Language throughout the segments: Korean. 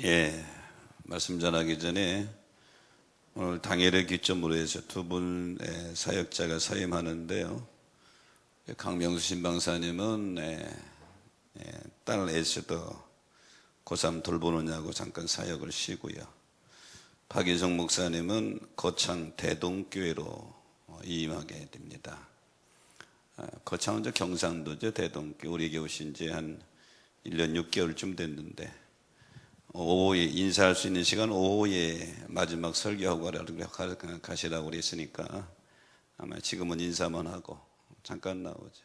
예, 말씀 전하기 전에 오늘 당일을 기점으로 해서 두 분의 사역자가 사임하는데요. 강명수 신방사님은 딸 에스더 고3 돌보느냐고 잠깐 사역을 쉬고요. 박인성 목사님은 거창 대동교회로 이임하게 됩니다. 거창은 경상도죠. 대동교회 우리에게 오신 지 한 1년 6개월쯤 됐는데 오후에 인사할 수 있는 시간 오후에 마지막 설교하고 가시라고 그랬으니까 아마 지금은 인사만 하고 잠깐 나오죠.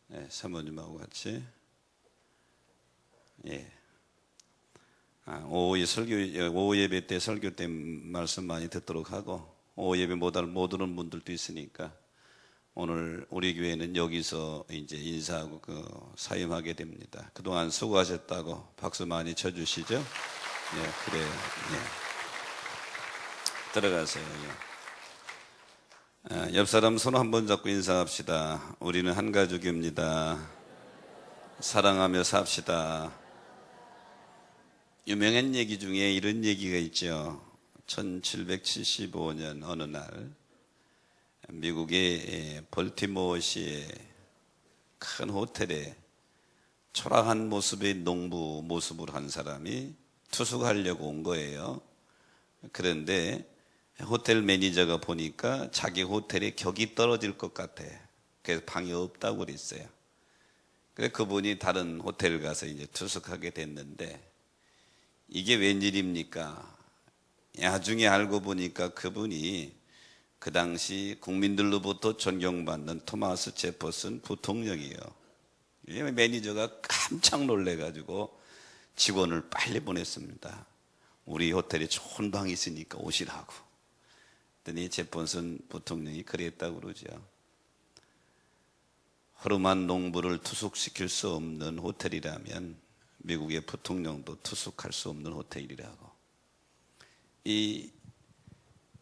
네, 사모님하고 같이. 예. 오후 예배 때 설교 때 말씀 많이 듣도록 하고 오후 예배 못 오는 분들도 있으니까 오늘 우리 교회는 여기서 이제 인사하고 사임하게 됩니다. 그동안 수고하셨다고 박수 많이 쳐주시죠? 예, 그래요. 예. 들어가세요. 예. 옆 사람 손 한번 잡고 인사합시다. 우리는 한 가족입니다. 사랑하며 삽시다. 유명한 얘기 중에 이런 얘기가 있죠. 1775년 어느 날 미국의 벌티모어시의 큰 호텔에 초라한 모습의 농부 모습을 한 사람이 투숙하려고 온 거예요. 그런데 호텔 매니저가 보니까 자기 호텔에 격이 떨어질 것 같아. 그래서 방이 없다고 그랬어요. 그래서 그분이 다른 호텔 가서 이제 투숙하게 됐는데 이게 웬일입니까? 나중에 알고 보니까 그분이 그 당시 국민들로부터 존경받는 토마스 제퍼슨 부통령이에요. 매니저가 깜짝 놀래가지고 직원을 빨리 보냈습니다. 우리 호텔에 좋은 방이 있으니까 오시라고. 그랬더니 제퍼슨 부통령이 그랬다고 그러죠. 허름한 농부를 투숙시킬 수 없는 호텔이라면 미국의 부통령도 투숙할 수 없는 호텔이라고. 이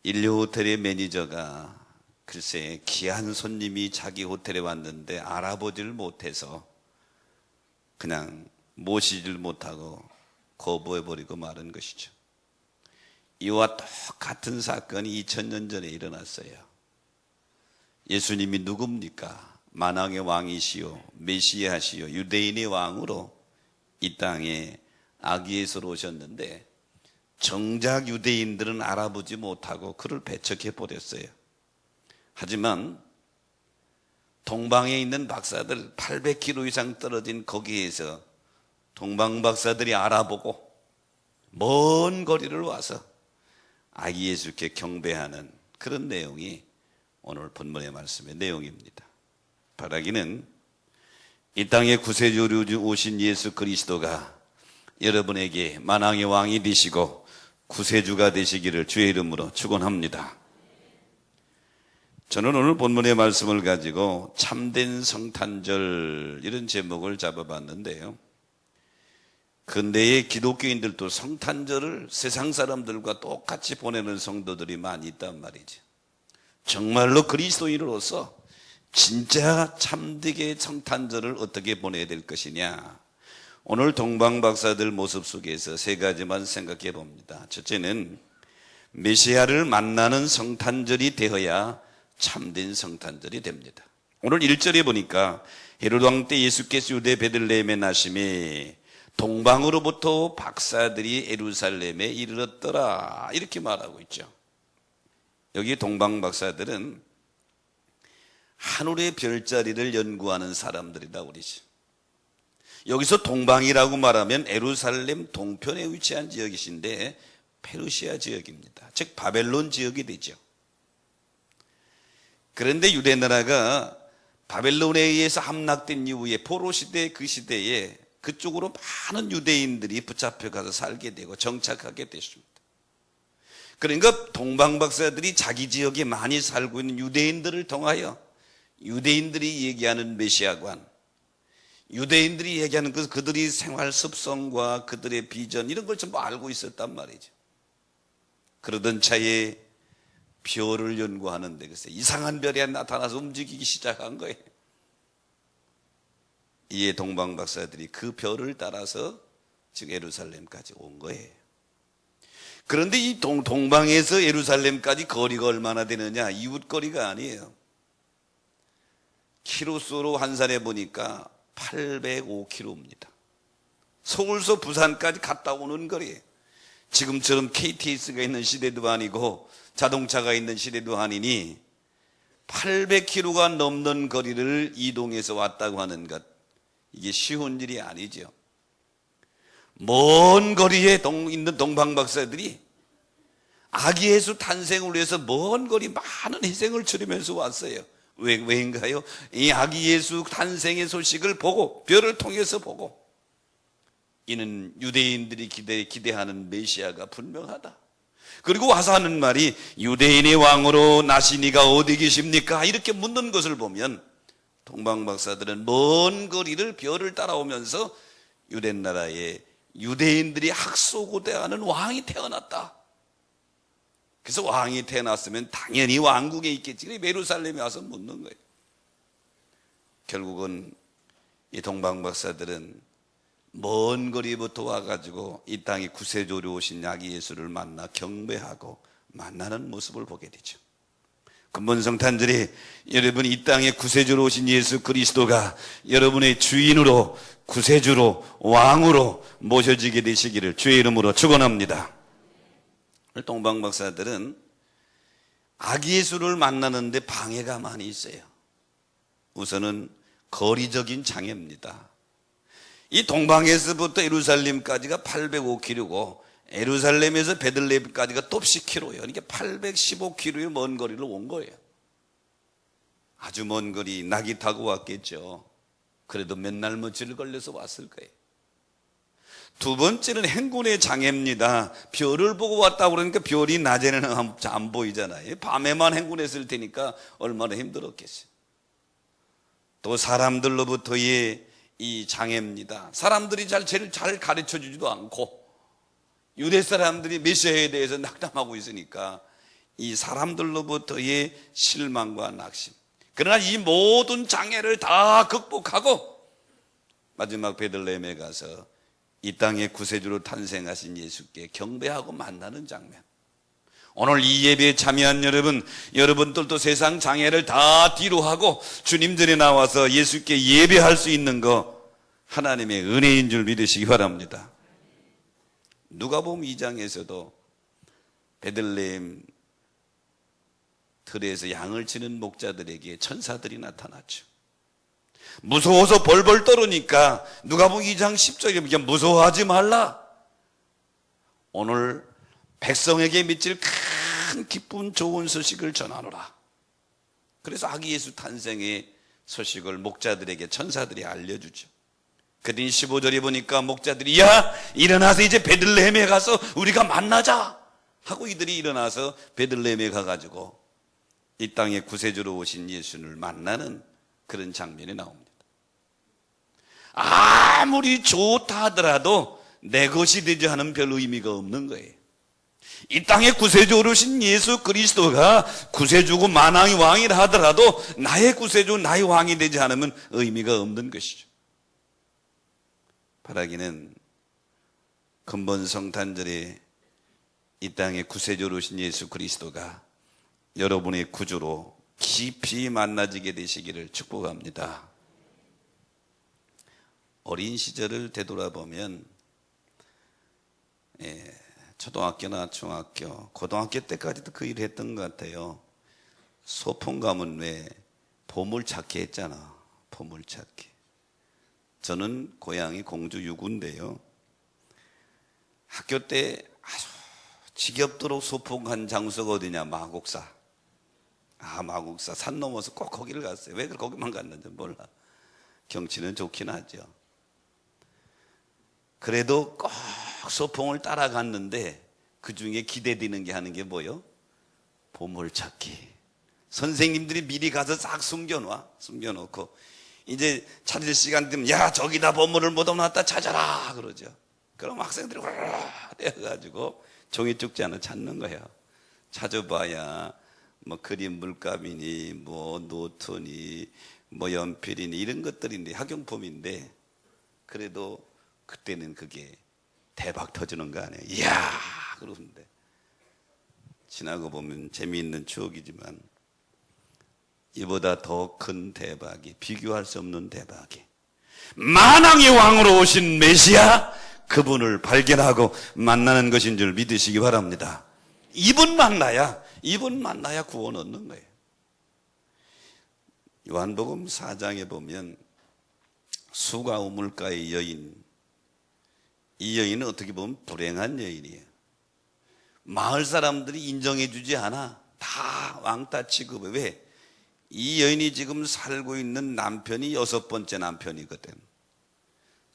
인류 호텔의 매니저가 글쎄 귀한 손님이 자기 호텔에 왔는데 알아보지를 못해서 그냥 모시지를 못하고 거부해버리고 마는 것이죠. 이와 똑같은 사건이 2000년 전에 일어났어요. 예수님이 누굽니까? 만왕의 왕이시요 메시아시요 유대인의 왕으로 이 땅에 아기 예수로 오셨는데 정작 유대인들은 알아보지 못하고 그를 배척해 버렸어요. 하지만 동방에 있는 박사들 800km 이상 떨어진 거기에서 동방 박사들이 알아보고 먼 거리를 와서 아기 예수께 경배하는 그런 내용이 오늘 본문의 말씀의 내용입니다. 바라기는 이 땅에 구세주로 오신 예수 그리스도가 여러분에게 만왕의 왕이 되시고 구세주가 되시기를 주의 이름으로 축원합니다. 저는 오늘 본문의 말씀을 가지고 참된 성탄절 이런 제목을 잡아봤는데요. 근대의 기독교인들도 성탄절을 세상 사람들과 똑같이 보내는 성도들이 많이 있단 말이죠. 정말로 그리스도인으로서 진짜 참되게 성탄절을 어떻게 보내야 될 것이냐, 오늘 동방 박사들 모습 속에서 세 가지만 생각해 봅니다. 첫째는 메시아를 만나는 성탄절이 되어야 참된 성탄절이 됩니다. 오늘 1절에 보니까 헤로드 왕 때 예수께서 유대 베들레헴에 나심에 동방으로부터 박사들이 예루살렘에 이르렀더라 이렇게 말하고 있죠. 여기 동방 박사들은 하늘의 별자리를 연구하는 사람들이다 그러죠. 여기서 동방이라고 말하면 예루살렘 동편에 위치한 지역이신데 페르시아 지역입니다. 즉 바벨론 지역이 되죠. 그런데 유대 나라가 바벨론에 의해서 함락된 이후에 포로 시대 그 시대에 그쪽으로 많은 유대인들이 붙잡혀 가서 살게 되고 정착하게 됐습니다. 그러니까 동방 박사들이 자기 지역에 많이 살고 있는 유대인들을 통하여 유대인들이 얘기하는 메시아관, 유대인들이 얘기하는 그들이 생활 습성과 그들의 비전 이런 걸 전부 알고 있었단 말이죠. 그러던 차에 별을 연구하는데 글쎄 이상한 별이 나타나서 움직이기 시작한 거예요. 이에 동방 박사들이 그 별을 따라서 즉 예루살렘까지 온 거예요. 그런데 이 동방에서 예루살렘까지 거리가 얼마나 되느냐? 이웃거리가 아니에요. 키로수로 환산해 보니까 805km입니다. 서울서 부산까지 갔다 오는 거리예요. 지금처럼 KTX가 있는 시대도 아니고 자동차가 있는 시대도 아니니 800km가 넘는 거리를 이동해서 왔다고 하는 것, 이게 쉬운 일이 아니죠. 먼 거리에 있는 동방 박사들이 아기 예수 탄생을 위해서 먼 거리 많은 희생을 치르면서 왔어요. 왜인가요? 이 아기 예수 탄생의 소식을 보고, 별을 통해서 보고, 이는 유대인들이 기대하는 메시아가 분명하다. 그리고 와서 하는 말이 유대인의 왕으로 나신 이가 어디 계십니까? 이렇게 묻는 것을 보면 동방 박사들은 먼 거리를 별을 따라오면서 유대 나라에 유대인들이 학소고대하는 왕이 태어났다. 그래서 왕이 태어났으면 당연히 왕국에 있겠지. 예루살렘에 와서 묻는 거예요. 결국은 이 동방 박사들은 먼 거리부터 와가지고 이 땅에 구세주로 오신 아기 예수를 만나 경배하고 만나는 모습을 보게 되죠. 근본성탄절이 여러분 이 땅에 구세주로 오신 예수 그리스도가 여러분의 주인으로, 구세주로, 왕으로 모셔지게 되시기를 주의 이름으로 축원합니다. 동방 박사들은 아기 예수를 만나는데 방해가 많이 있어요. 우선은 거리적인 장애입니다. 이 동방에서부터 예루살렘까지가 805km고 예루살렘에서 베들레헴까지가 또 10km예요. 그러니까 815km의 먼 거리를 온 거예요. 아주 먼 거리, 낙이 타고 왔겠죠. 그래도 몇 날 며칠 걸려서 왔을 거예요. 두 번째는 행군의 장애입니다. 별을 보고 왔다고 그러니까 별이 낮에는 안 보이잖아요. 밤에만 행군했을 테니까 얼마나 힘들었겠어요. 또 사람들로부터의 이 장애입니다. 사람들이 제일 잘 가르쳐 주지도 않고 유대 사람들이 메시아에 대해서 낙담하고 있으니까 이 사람들로부터의 실망과 낙심. 그러나 이 모든 장애를 다 극복하고 마지막 베들레헴에 가서 이 땅의 구세주로 탄생하신 예수께 경배하고 만나는 장면. 오늘 이 예배에 참여한 여러분들도 세상 장애를 다 뒤로 하고 주님 전에 나와서 예수께 예배할 수 있는 거 하나님의 은혜인 줄 믿으시기 바랍니다. 누가복음 2장에서도 베들레헴 들에서 양을 치는 목자들에게 천사들이 나타났죠. 무서워서 벌벌 떠르니까 누가복음 2장 10절에 무서워하지 말라. 오늘 백성에게 미칠 큰 기쁜 좋은 소식을 전하노라. 그래서 아기 예수 탄생의 소식을 목자들에게 천사들이 알려주죠. 그랬더니 15절에 보니까 목자들이 야 일어나서 이제 베들레헴에 가서 우리가 만나자 하고 이들이 일어나서 베들레헴에 가가지고 이 땅에 구세주로 오신 예수를 만나는 그런 장면이 나옵니다. 아무리 좋다 하더라도 내 것이 되지 않으면 별 의미가 없는 거예요. 이 땅에 구세주로 오신 예수 그리스도가 구세주고 만왕의 왕이라 하더라도 나의 구세주, 나의 왕이 되지 않으면 의미가 없는 것이죠. 바라기는 근본 성탄절에 이 땅에 구세주로 오신 예수 그리스도가 여러분의 구주로 깊이 만나지게 되시기를 축복합니다. 어린 시절을 되돌아보면 초등학교나 중학교, 고등학교 때까지도 그 일을 했던 것 같아요. 소풍 가면 왜 보물찾기 했잖아. 보물찾기. 저는 고향이 공주 유구인데요. 학교 때 아주 지겹도록 소풍한 장소가 어디냐? 마곡사. 마곡사. 산 넘어서 꼭 거기를 갔어요. 왜 거기만 갔는지 몰라. 경치는 좋긴 하죠. 그래도 꼭 소풍을 따라갔는데 그 중에 기대되는 게 하는 게 뭐요? 보물찾기. 선생님들이 미리 가서 싹 숨겨놓고 이제 찾을 시간 되면 야 저기다 보물을 묻어놨다 찾아라 그러죠. 그럼 학생들이 떼어가지고 종이 죽지 않아 찾는 거예요. 찾아봐야 뭐 그림 물감이니 뭐 노트니 뭐 연필이니 이런 것들인데 학용품인데 그래도 그때는 그게 대박 터지는 거 아니에요. 이야 그러는데 지나고 보면 재미있는 추억이지만 이보다 더 큰 대박이, 비교할 수 없는 대박이, 만왕의 왕으로 오신 메시아 그분을 발견하고 만나는 것인 줄 믿으시기 바랍니다. 이분 만나야 구원 얻는 거예요. 요한복음 4장에 보면 수가 우물가의 여인, 이 여인은 어떻게 보면 불행한 여인이에요. 마을 사람들이 인정해 주지 않아. 다 왕따 취급해. 왜? 이 여인이 지금 살고 있는 남편이 6번째 남편이거든.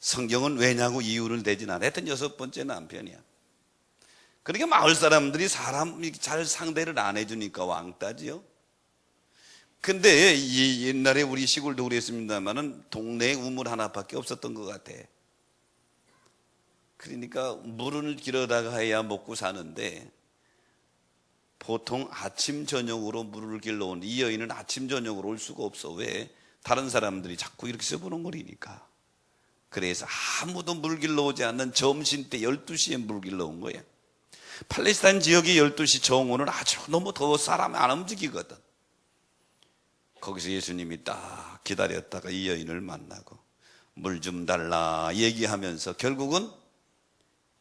성경은 왜냐고 이유를 대진 않아. 하여튼 6번째 남편이야. 그러니까 마을 사람들이 사람이 잘 상대를 안 해주니까 왕따지요. 근데 옛날에 우리 시골도 그랬습니다만은 동네에 우물 하나밖에 없었던 것 같아. 그러니까 물을 길어다가 해야 먹고 사는데 보통 아침 저녁으로 물을 길러 온 이 여인은 아침 저녁으로 올 수가 없어. 왜? 다른 사람들이 자꾸 이렇게 써보는 거리니까. 그래서 아무도 물 길러 오지 않는 점심때 12시에 물 길러 온 거예요. 팔레스타인 지역의 12시 정오는 아주 너무 더워 사람이 안 움직이거든. 거기서 예수님이 딱 기다렸다가 이 여인을 만나고 물 좀 달라 얘기하면서 결국은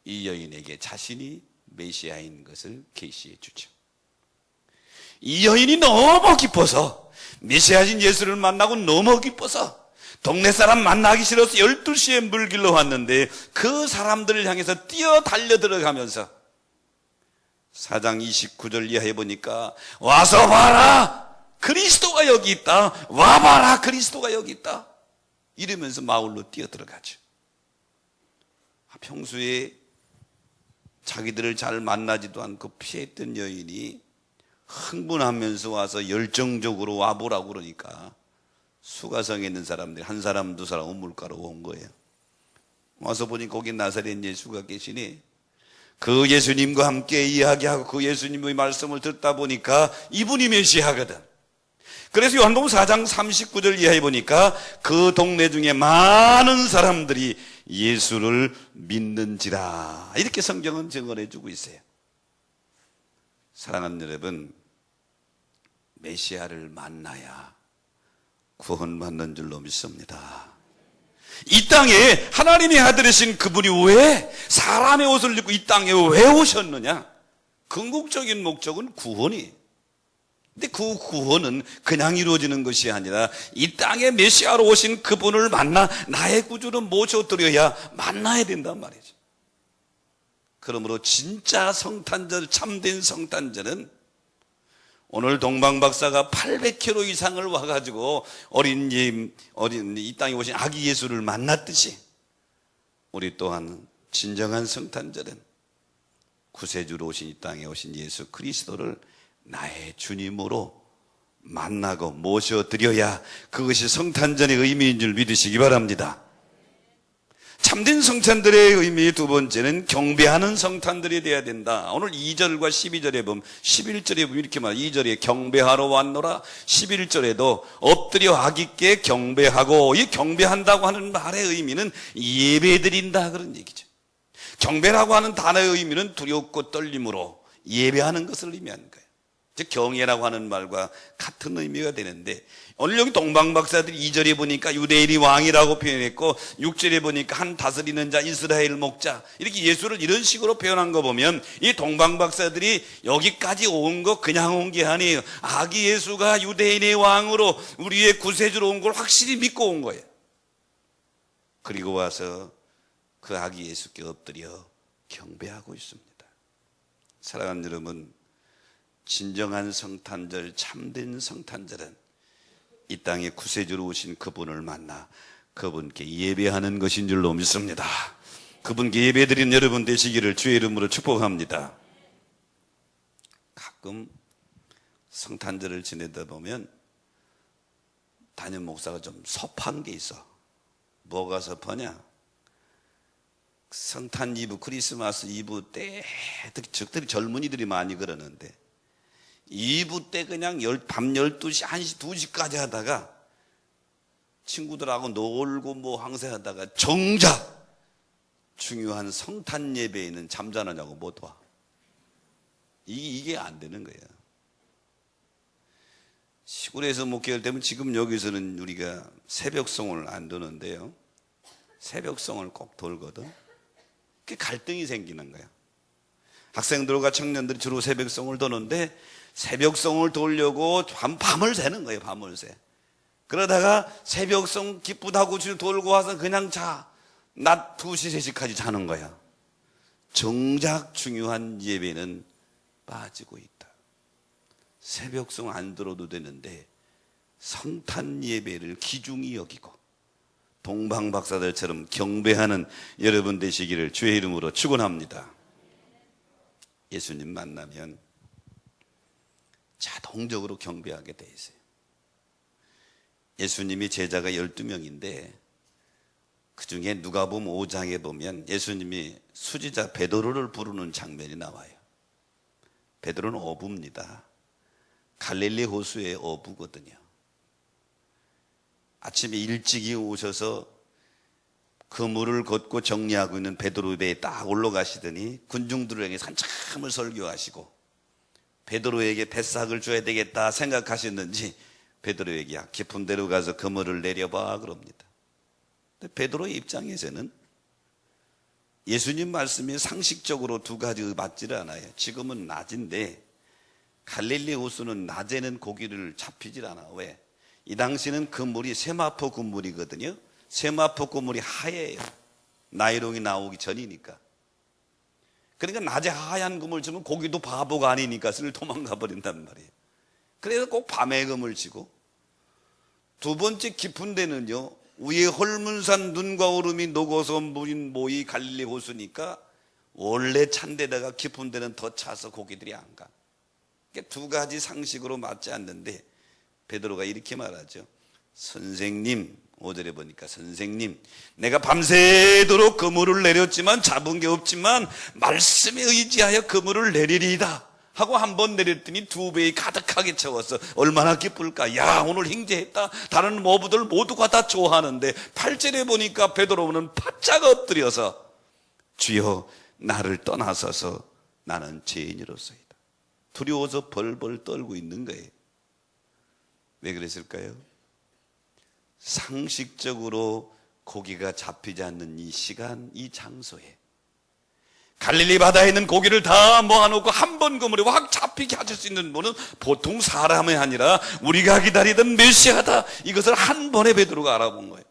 이 여인에게 자신이 메시아인 것을 계시해 주죠. 이 여인이 너무 기뻐서, 메시아인 예수를 만나고 너무 기뻐서 동네 사람 만나기 싫어서 12시에 물 길러 왔는데 그 사람들을 향해서 뛰어 달려 들어가면서 4장 29절 이하에 보니까 와서 봐라 그리스도가 여기 있다, 와봐라 그리스도가 여기 있다 이러면서 마을로 뛰어 들어가죠. 평소에 자기들을 잘 만나지도 않고 피했던 여인이 흥분하면서 와서 열정적으로 와보라고 그러니까 수가성에 있는 사람들이 한 사람 두 사람 우물가로 온 거예요. 와서 보니 거기 나사렛 예수가 계시니 그 예수님과 함께 이야기하고 그 예수님의 말씀을 듣다 보니까 이분이 메시아거든. 그래서 요한복음 4장 39절 이하에 보니까 그 동네 중에 많은 사람들이 예수를 믿는지라 이렇게 성경은 증언해 주고 있어요. 사랑하는 여러분, 메시아를 만나야 구원받는 줄로 믿습니다. 이 땅에 하나님의 아들이신 그분이 왜 사람의 옷을 입고 이 땅에 왜 오셨느냐? 궁극적인 목적은 구원이에요. 근데 그 구원은 그냥 이루어지는 것이 아니라 이 땅에 메시아로 오신 그분을 만나 나의 구주를 모셔드려야 만나야 된단 말이죠. 그러므로 진짜 성탄절, 참된 성탄절은 오늘 동방박사가 800km 이상을 와가지고 어린 이 땅에 오신 아기 예수를 만났듯이 우리 또한 진정한 성탄절은 구세주로 오신 이 땅에 오신 예수 그리스도를 나의 주님으로 만나고 모셔드려야 그것이 성탄절의 의미인 줄 믿으시기 바랍니다. 참된 성탄들의 의미 두 번째는 경배하는 성탄들이 되어야 된다. 오늘 2절과 12절에 보면 11절에 보면 이렇게 말해요. 2절에 경배하러 왔노라, 11절에도 엎드려 아기께 경배하고, 이 경배한다고 하는 말의 의미는 예배드린다 그런 얘기죠. 경배라고 하는 단어의 의미는 두렵고 떨림으로 예배하는 것을 의미하는 거예요. 즉 경외라고 하는 말과 같은 의미가 되는데 오늘 여기 동방박사들이 2절에 보니까 유대인이 왕이라고 표현했고 6절에 보니까 한 다스리는 자 이스라엘 목자 이렇게 예수를 이런 식으로 표현한 거 보면 이 동방박사들이 여기까지 온 거 그냥 온 게 아니에요. 아기 예수가 유대인의 왕으로 우리의 구세주로 온 걸 확실히 믿고 온 거예요. 그리고 와서 그 아기 예수께 엎드려 경배하고 있습니다. 사랑하는 여러분, 진정한 성탄절, 참된 성탄절은 이 땅에 구세주로 오신 그분을 만나 그분께 예배하는 것인 줄로 믿습니다. 그분께 예배드리는 여러분 되시기를 주의 이름으로 축복합니다. 가끔 성탄절을 지내다 보면 담임 목사가 좀 섭한 게 있어. 뭐가 섭하냐? 성탄 이브, 크리스마스 이브 때 적들이 젊은이들이 많이 그러는데 2부 때 그냥 밤 12시, 1시, 2시까지 하다가 친구들하고 놀고 뭐 항세하다가 정작 중요한 성탄 예배에는 잠자느냐고 못 와. 이게 안 되는 거예요. 시골에서 목회할 때면 지금 여기서는 우리가 새벽송을 안 도는데요, 새벽송을 꼭 돌거든. 그게 갈등이 생기는 거야. 학생들과 청년들이 주로 새벽송을 도는데 새벽송을 돌려고 밤을 새는 거예요. 밤을 새. 그러다가 새벽송 기쁘다고 돌고 와서 그냥 자. 낮 2시, 3시까지 자는 거야. 정작 중요한 예배는 빠지고 있다. 새벽송 안 들어도 되는데 성탄 예배를 귀중히 여기고 동방 박사들처럼 경배하는 여러분 되시기를 주의 이름으로 축원합니다. 예수님 만나면 자동적으로 경배하게 돼 있어요. 예수님이 제자가 12명인데 그 중에 누가복음 5장에 보면 예수님이 수지자 베드로를 부르는 장면이 나와요. 베드로는 어부입니다. 갈릴리 호수의 어부거든요. 아침에 일찍이 오셔서 그물을 걷고 정리하고 있는 베드로 배에 딱 올라가시더니 군중들에게 한참을 설교하시고 베드로에게 뱃삭을 줘야 되겠다 생각하셨는지 베드로에게 야, 깊은 데로 가서 그물을 내려봐 그럽니다. 근데 베드로의 입장에서는 예수님 말씀이 상식적으로 두 가지 맞지를 않아요. 지금은 낮인데 갈릴리 호수는 낮에는 고기를 잡히질 않아. 왜? 이 당시는 그물이 세마포 그물이거든요. 세마포 그물이 하얘요. 나일론이 나오기 전이니까. 그러니까 낮에 하얀 그물 치면 고기도 바보가 아니니까 슬 도망가 버린단 말이에요. 그래서 꼭 밤에 그물 치고, 두 번째 깊은 데는요, 위에 헐문산 눈과 얼음이 녹아서 모이 갈릴리 호수니까 원래 찬 데다가 깊은 데는 더 차서 고기들이 안 가. 그러니까 두 가지 상식으로 맞지 않는데 베드로가 이렇게 말하죠. 선생님, 5절에 보니까 선생님, 내가 밤새도록 그물을 내렸지만 잡은 게 없지만 말씀에 의지하여 그물을 내리리이다 하고 한 번 내렸더니 2배에 가득하게 채웠어. 얼마나 기쁠까. 야, 오늘 행제했다. 다른 어부들 모두가 다 좋아하는데 8절에 보니까 베드로는 바짝 엎드려서 주여 나를 떠나서서 나는 죄인으로서이다. 두려워서 벌벌 떨고 있는 거예요. 왜 그랬을까요? 상식적으로 고기가 잡히지 않는 이 시간, 이 장소에 갈릴리 바다에 있는 고기를 다 모아놓고 한 번 그물에 확 잡히게 하실 수 있는 분은 보통 사람이 아니라 우리가 기다리던 메시아다. 이것을 한 번에 베드로가 알아본 거예요.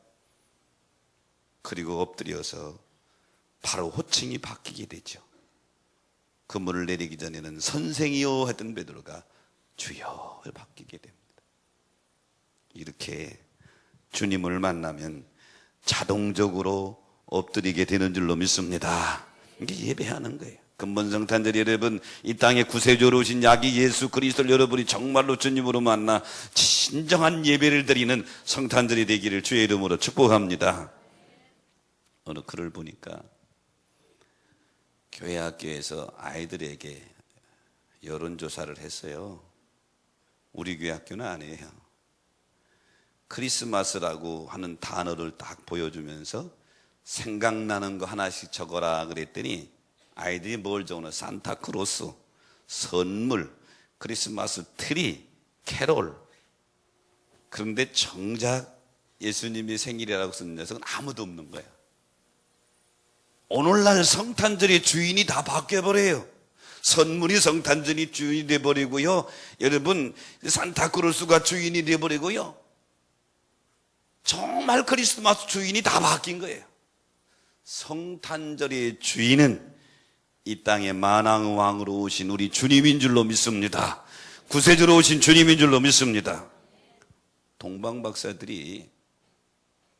그리고 엎드려서 바로 호칭이 바뀌게 되죠. 그물을 내리기 전에는 선생이요 했던 베드로가 주여를 바뀌게 됩니다. 이렇게 주님을 만나면 자동적으로 엎드리게 되는 줄로 믿습니다. 이게 예배하는 거예요. 근본 성탄절 여러분, 이 땅에 구세주로 오신 야기 예수 그리스도를 여러분이 정말로 주님으로 만나 진정한 예배를 드리는 성탄절이 되기를 주의 이름으로 축복합니다. 어느 글을 보니까 교회 학교에서 아이들에게 여론조사를 했어요. 우리 교회 학교는 아니에요. 크리스마스라고 하는 단어를 딱 보여주면서 생각나는 거 하나씩 적어라 그랬더니 아이들이 뭘 적어놓은 산타크로스, 선물, 크리스마스 트리, 캐롤. 그런데 정작 예수님이 생일이라고 쓴 녀석은 아무도 없는 거야. 오늘날 성탄절의 주인이 다 바뀌어버려요. 선물이 성탄절이 주인이 돼버리고요, 여러분 산타크로스가 주인이 돼버리고요, 정말 크리스마스 주인이 다 바뀐 거예요. 성탄절의 주인은 이 땅에 만왕왕으로 오신 우리 주님인 줄로 믿습니다. 구세주로 오신 주님인 줄로 믿습니다. 동방 박사들이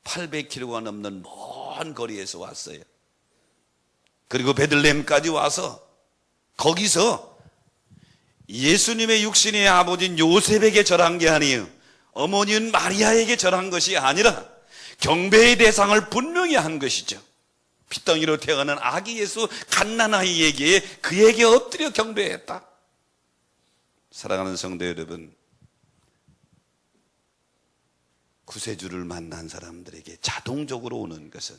800km가 넘는 먼 거리에서 왔어요. 그리고 베들레헴까지 와서 거기서 예수님의 육신의 아버지인 요셉에게 절한 게 아니에요. 어머니는 마리아에게 절한 것이 아니라 경배의 대상을 분명히 한 것이죠. 핏덩이로 태어난 아기 예수 갓난아이에게 그에게 엎드려 경배했다. 사랑하는 성도 여러분, 구세주를 만난 사람들에게 자동적으로 오는 것은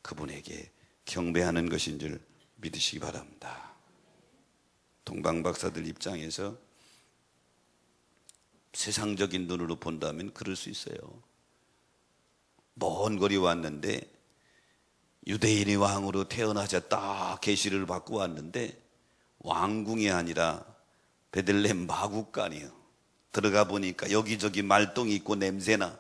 그분에게 경배하는 것인 줄 믿으시기 바랍니다. 동방박사들 입장에서 세상적인 눈으로 본다면 그럴 수 있어요. 먼 거리 왔는데 유대인의 왕으로 태어나셨다 계시를 받고 왔는데 왕궁이 아니라 베들레헴 마국간이에요. 들어가 보니까 여기저기 말똥이 있고 냄새나,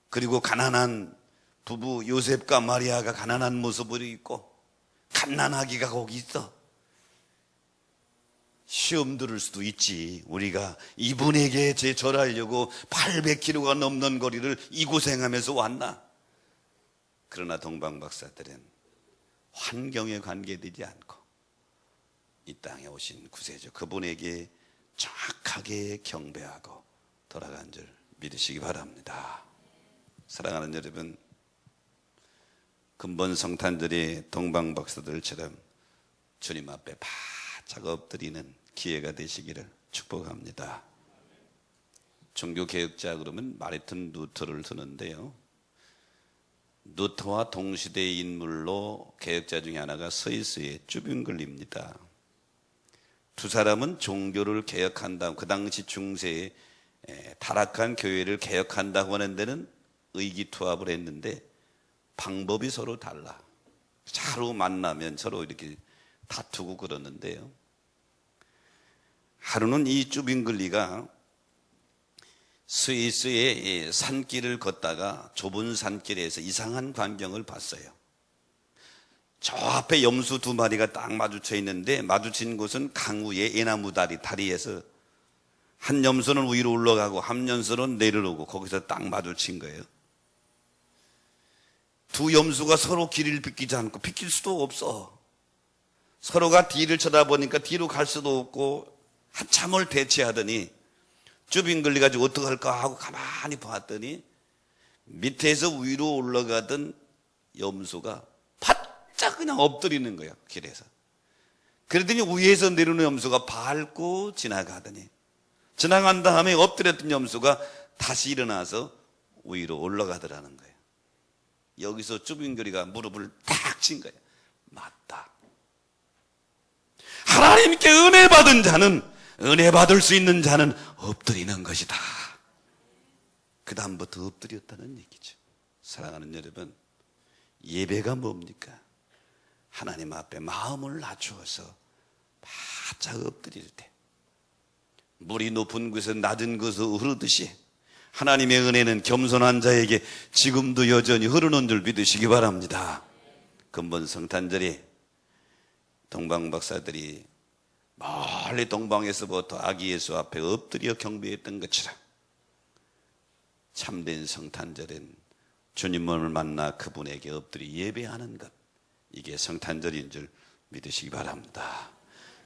그리고 가난한 부부 요셉과 마리아가 가난한 모습을 입고 갓난아기가 거기 있어. 시험 들을 수도 있지. 우리가 이분에게 절하려고 800km가 넘는 거리를 이 고생하면서 왔나? 그러나 동방박사들은 환경에 관계되지 않고 이 땅에 오신 구세주 그분에게 정확하게 경배하고 돌아간 줄 믿으시기 바랍니다. 사랑하는 여러분, 근본 성탄절이 동방박사들처럼 주님 앞에 바짝 엎드리는 기회가 되시기를 축복합니다. 종교개혁자 그러면 마르틴 루터를 드는데요, 루터와 동시대의 인물로 개혁자 중에 하나가 스위스의 쭈빙글입니다. 두 사람은 종교를 개혁한다고, 그 당시 중세에 타락한 교회를 개혁한다고 하는 데는 의기투합을 했는데 방법이 서로 달라. 하루 만나면 서로 이렇게 다투고 그러는데요, 하루는 이 쭈빙글리가 스위스의 산길을 걷다가 좁은 산길에서 이상한 광경을 봤어요. 저 앞에 염소 두 마리가 딱 마주쳐 있는데 마주친 곳은 강 위에 애나무 다리에서 한 염소는 위로 올라가고 한 염소는 내려오고 거기서 딱 마주친 거예요. 두 염소가 서로 길을 비키지 않고, 비킬 수도 없어. 서로가 뒤를 쳐다보니까 뒤로 갈 수도 없고 한참을 대치하더니 쭈빙글리 가지고 어떡할까 하고 가만히 봤더니 밑에서 위로 올라가던 염소가 바짝 그냥 엎드리는 거야, 길에서. 그러더니 위에서 내려오는 염소가 밟고 지나가더니, 지나간 다음에 엎드렸던 염소가 다시 일어나서 위로 올라가더라는 거예요. 여기서 쭈빙글리가 무릎을 탁 친 거예요. 맞다. 하나님께 은혜 받은 자는, 은혜 받을 수 있는 자는 엎드리는 것이다. 그 다음부터 엎드렸다는 얘기죠. 사랑하는 여러분, 예배가 뭡니까? 하나님 앞에 마음을 낮추어서 바짝 엎드릴 때, 물이 높은 곳에서 낮은 곳으로 흐르듯이 하나님의 은혜는 겸손한 자에게 지금도 여전히 흐르는 줄 믿으시기 바랍니다. 근본 성탄절에 동방박사들이 멀리 동방에서부터 아기 예수 앞에 엎드려 경배했던 것처럼 참된 성탄절은 주님을 만나 그분에게 엎드려 예배하는 것, 이게 성탄절인 줄 믿으시기 바랍니다.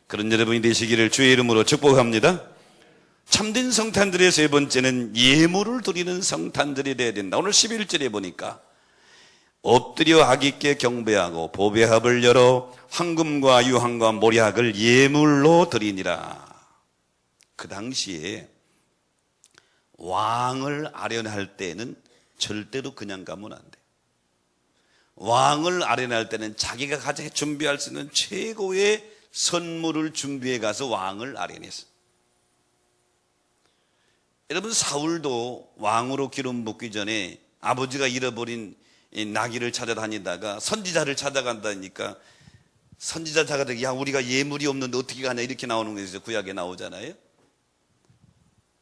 그런 여러분이 되시기를 주의 이름으로 축복합니다. 참된 성탄절의 세 번째는 예물을 드리는 성탄절이 되어야 된다. 오늘 11절에 보니까 엎드려 아기께 경배하고 보배합을 열어 황금과 유황과 모략을 예물로 드리니라. 그 당시에 왕을 아련할 때는 절대로 그냥 가면 안 돼. 왕을 아련할 때는 자기가 가장 준비할 수 있는 최고의 선물을 준비해 가서 왕을 아련했어. 여러분, 사울도 왕으로 기름 붓기 전에 아버지가 잃어버린 이 나귀를 찾아다니다가 선지자를 찾아간다니까, 선지자 자가 야 우리가 예물이 없는데 어떻게 가냐 이렇게 나오는 것에서 구약에 나오잖아요.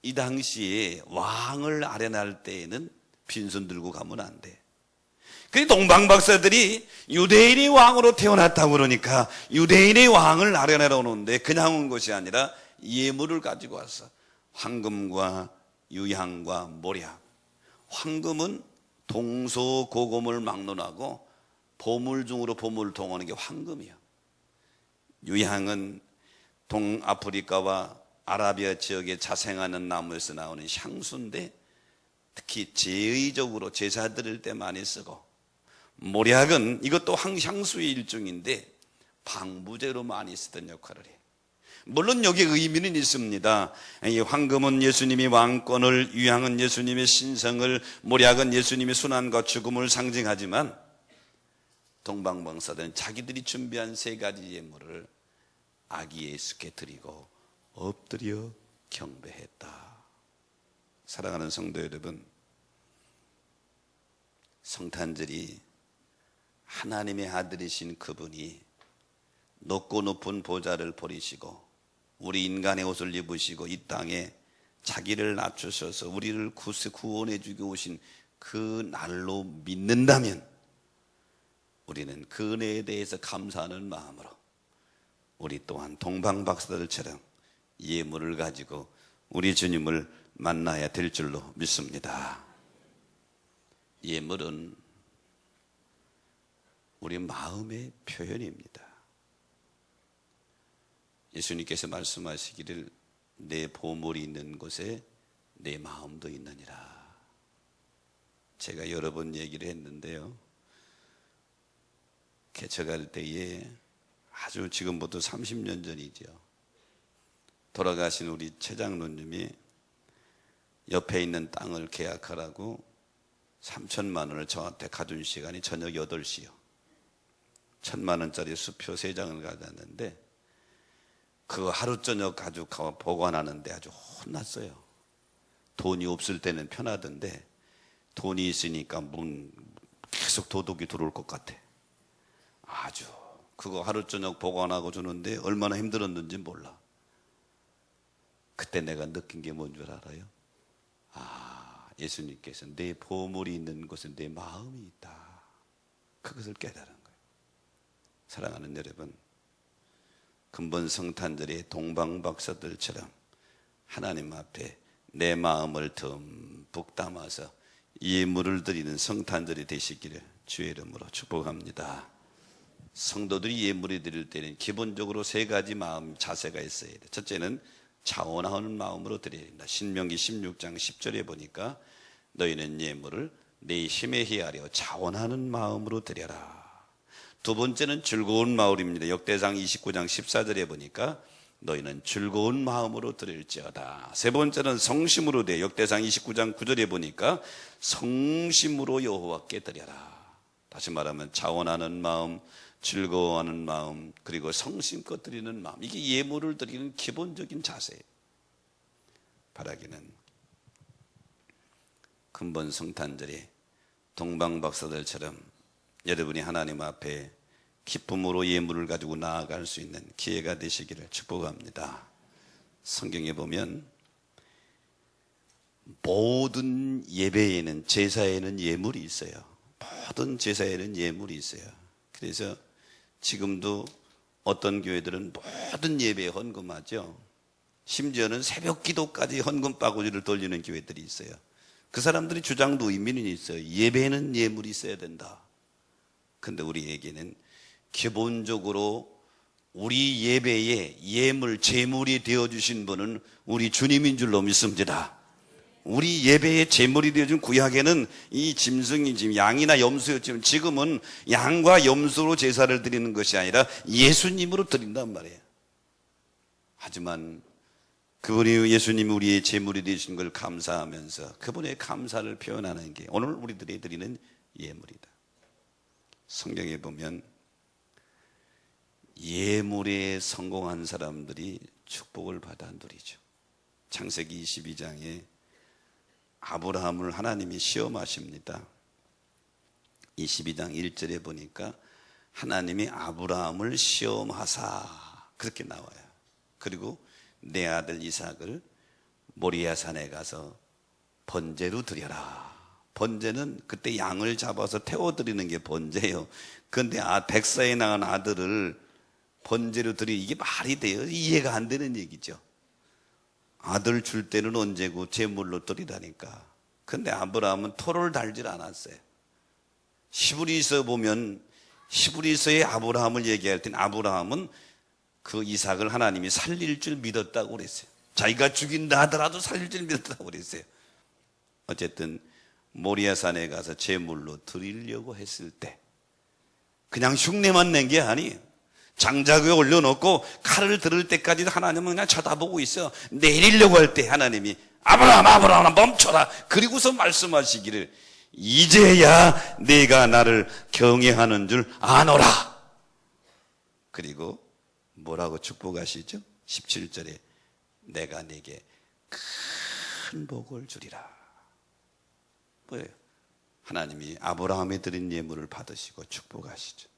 이 당시에 왕을 아련할 때에는 빈손 들고 가면 안 돼. 그런데 동방박사들이 유대인의 왕으로 태어났다고 그러니까 유대인의 왕을 아련하러 오는데 그냥 온 것이 아니라 예물을 가지고 왔어. 황금과 유향과 모략. 황금은 동서고금을 막론하고 보물 중으로 보물을 통하는 게 황금이야. 유향은 동아프리카와 아라비아 지역에 자생하는 나무에서 나오는 향수인데 특히 제의적으로 제사 드릴 때 많이 쓰고, 모략은 이것도 향수의 일종인데 방부제로 많이 쓰던 역할을 해. 물론 여기에 의미는 있습니다. 이 황금은 예수님이 왕권을, 유향은 예수님의 신성을, 모략은 예수님의 순환과 죽음을 상징하지만 동방방사들은 자기들이 준비한 3가지 예물을 아기 예수께 드리고 엎드려 경배했다. 사랑하는 성도 여러분, 성탄절이 하나님의 아들이신 그분이 높고 높은 보좌를 버리시고 우리 인간의 옷을 입으시고 이 땅에 자기를 낮추셔서 우리를 구원해 주기 오신 그 날로 믿는다면 우리는 그 은혜에 대해서 감사하는 마음으로 우리 또한 동방박사들처럼 예물을 가지고 우리 주님을 만나야 될 줄로 믿습니다. 예물은 우리 마음의 표현입니다. 예수님께서 말씀하시기를 내 보물이 있는 곳에 내 마음도 있느니라. 제가 여러 번 얘기를 했는데요, 개척할 때에 아주 지금부터 30년 전이죠, 돌아가신 우리 최 장로님이 옆에 있는 땅을 계약하라고 3천만 원을 저한테 가준 시간이 저녁 8시요 1,000만 원짜리 수표 3장을 가져왔는데 그거 하루 저녁 가지고 보관하는데 아주 혼났어요. 돈이 없을 때는 편하던데 돈이 있으니까 계속 도둑이 들어올 것 같아. 아주 그거 하루 저녁 보관하고 주는데 얼마나 힘들었는지 몰라. 그때 내가 느낀 게 뭔 줄 알아요? 예수님께서 내 보물이 있는 곳에 내 마음이 있다, 그것을 깨달은 거예요. 사랑하는 여러분, 근본 성탄절의 동방박사들처럼 하나님 앞에 내 마음을 듬뿍 담아서 예물을 드리는 성탄절이 되시기를 주의 이름으로 축복합니다. 성도들이 예물을 드릴 때는 기본적으로 3가지 마음 자세가 있어야 돼요. 첫째는 자원하는 마음으로 드려야 된다. 신명기 16장 10절에 보니까 너희는 예물을 내 힘에 헤아려 자원하는 마음으로 드려라. 두 번째는 즐거운 마음입니다. 역대상 29장 14절에 보니까 너희는 즐거운 마음으로 드릴지어다. 세 번째는 성심으로 돼. 역대상 29장 9절에 보니까 성심으로 여호와께 드려라. 다시 말하면 자원하는 마음, 즐거워하는 마음, 그리고 성심껏 드리는 마음, 이게 예물을 드리는 기본적인 자세예요. 바라기는 근본 성탄절에 동방박사들처럼 여러분이 하나님 앞에 기쁨으로 예물을 가지고 나아갈 수 있는 기회가 되시기를 축복합니다. 성경에 보면 모든 예배에는, 제사에는 예물이 있어요. 모든 제사에는 예물이 있어요. 그래서 지금도 어떤 교회들은 모든 예배에 헌금하죠. 심지어는 새벽 기도까지 헌금 바구니를 돌리는 교회들이 있어요. 그 사람들이 주장도 의미는 있어요. 예배에는 예물이 있어야 된다. 근데 우리에게는 기본적으로 우리 예배에 예물, 제물이 되어주신 분은 우리 주님인 줄로 믿습니다. 우리 예배의 제물이 되어준 구약에는 이 짐승이 지금 양이나 염소였지만 지금은 양과 염소로 제사를 드리는 것이 아니라 예수님으로 드린단 말이에요. 하지만 그분이, 예수님이 우리의 제물이 되신 걸 감사하면서 그분의 감사를 표현하는 게 오늘 우리들이 드리는 예물이다. 성경에 보면 예물에 성공한 사람들이 축복을 받아 누리죠. 창세기 22장에 아브라함을 하나님이 시험하십니다. 22장 1절에 보니까 하나님이 아브라함을 시험하사, 그렇게 나와요. 그리고 내 아들 이삭을 모리아 산에 가서 번제로 드려라. 번제는 그때 양을 잡아서 태워드리는 게 번제예요. 그런데 백사에 낳은 아들을 번제로 드리, 이게 말이 돼요? 이해가 안 되는 얘기죠. 아들 줄 때는 언제고 제물로 드리다니까. 근데 아브라함은 토를 달질 않았어요. 히브리서 보면, 히브리서의 아브라함을 얘기할 땐 아브라함은 그 이삭을 하나님이 살릴 줄 믿었다고 그랬어요. 자기가 죽인다 하더라도 살릴 줄 믿었다고 그랬어요. 어쨌든 모리아산에 가서 제물로 드리려고 했을 때 그냥 흉내만 낸 게 아니에요. 장작에 올려놓고 칼을 들을 때까지 하나님은 그냥 쳐다보고 있어. 내리려고 할 때 하나님이 아브라함, 아브라함 멈춰라. 그리고서 말씀하시기를 이제야 네가 나를 경외하는 줄 아노라. 그리고 뭐라고 축복하시죠? 17절에 내가 네게 큰 복을 주리라. 뭐예요? 하나님이 아브라함이 드린 예물을 받으시고 축복하시죠.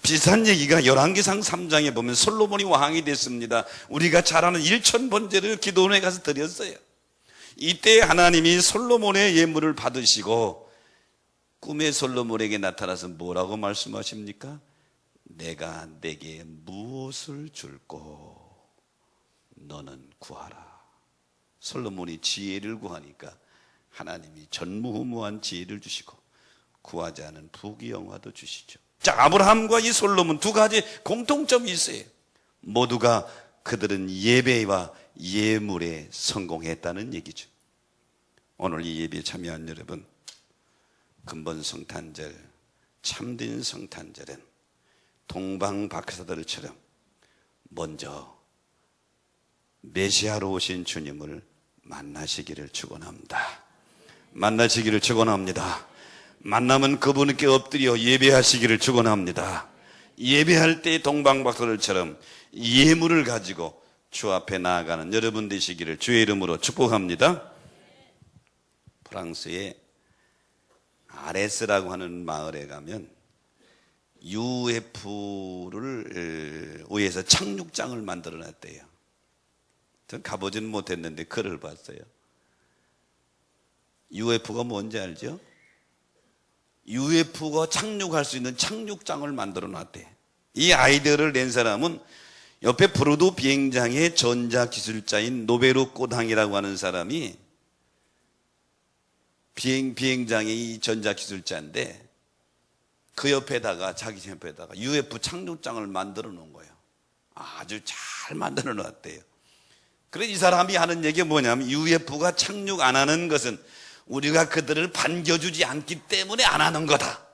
비슷한 얘기가 열왕기상 3장에 보면 솔로몬이 왕이 됐습니다. 우리가 잘 아는 1000번제를 기도원에 가서 드렸어요. 이때 하나님이 솔로몬의 예물을 받으시고 꿈에 솔로몬에게 나타나서 뭐라고 말씀하십니까? 내가 네게 무엇을 줄고 너는 구하라. 솔로몬이 지혜를 구하니까 하나님이 전무후무한 지혜를 주시고 구하지 않은 부귀영화도 주시죠. 자, 아브라함과 이 솔로몬 두 가지 공통점이 있어요. 모두가 그들은 예배와 예물에 성공했다는 얘기죠. 오늘 이 예배에 참여한 여러분, 근본 성탄절, 참된 성탄절은 동방 박사들처럼 먼저 메시아로 오신 주님을 만나시기를 축원합니다. 만나시기를 축원합니다. 만나면 그분께 엎드려 예배하시기를 축원합니다. 예배할 때 동방 박사들처럼 예물을 가지고 주 앞에 나아가는 여러분 되시기를 주의 이름으로 축복합니다. 프랑스의 아레스라고 하는 마을에 가면 UFO를 위해서 착륙장을 만들어 놨대요. 전 가보지는 못했는데 글을 봤어요. UFO가 뭔지 알죠? UFO가 착륙할 수 있는 착륙장을 만들어 놨대. 이 아이디어를 낸 사람은 옆에 브로도 비행장의 전자기술자인 노베루 꼬당이라고 하는 사람이 비행장의 이 전자기술자인데 그 옆에다가 자기 옆에다가 UFO 착륙장을 만들어 놓은 거예요. 아주 잘 만들어 놨대요. 그래서 이 사람이 하는 얘기가 뭐냐면 UFO가 착륙 안 하는 것은 우리가 그들을 반겨주지 않기 때문에 안 하는 거다.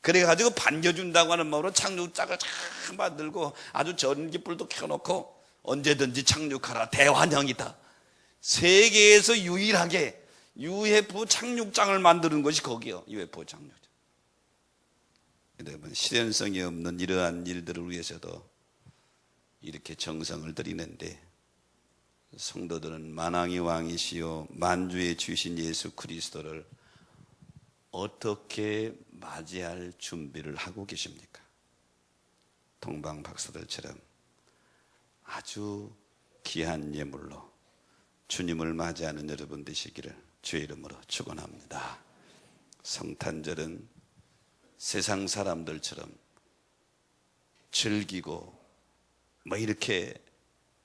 그래가지고 반겨준다고 하는 마음으로 착륙장을 잘 만들고 아주 전기불도 켜놓고 언제든지 착륙하라 대환영이다. 세계에서 유일하게 UFO 착륙장을 만드는 것이 거기요. UFO 착륙장. 여러분, 실현성이 없는 이러한 일들을 위해서도 이렇게 정성을 들이는데 성도들은 만왕의 왕이시요 만주의 주신 예수 그리스도를 어떻게 맞이할 준비를 하고 계십니까? 동방 박사들처럼 아주 귀한 예물로 주님을 맞이하는 여러분 되시기를 주의 이름으로 축원합니다. 성탄절은 세상 사람들처럼 즐기고 뭐 이렇게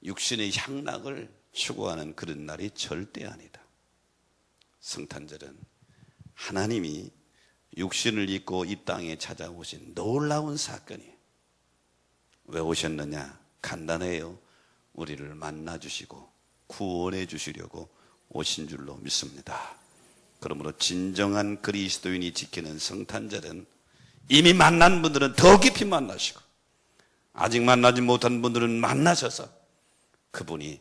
육신의 향락을 추구하는 그런 날이 절대 아니다. 성탄절은 하나님이 육신을 입고 이 땅에 찾아오신 놀라운 사건이에요. 왜 오셨느냐? 간단해요. 우리를 만나주시고 구원해 주시려고 오신 줄로 믿습니다. 그러므로 진정한 그리스도인이 지키는 성탄절은 이미 만난 분들은 더 깊이 만나시고 아직 만나지 못한 분들은 만나셔서 그분이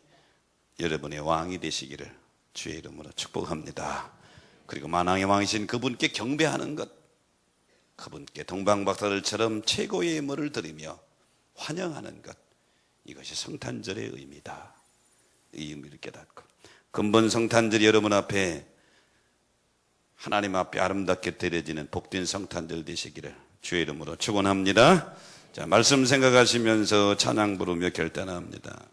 여러분의 왕이 되시기를 주의 이름으로 축복합니다. 그리고 만왕의 왕이신 그분께 경배하는 것, 그분께 동방박사들처럼 최고의 예물을 드리며 환영하는 것, 이것이 성탄절의 의미다. 이 의미를 깨닫고 근본 성탄절이 여러분 앞에 하나님 앞에 아름답게 드려지는 복된 성탄절 되시기를 주의 이름으로 축원합니다. 자, 말씀 생각하시면서 찬양 부르며 결단합니다.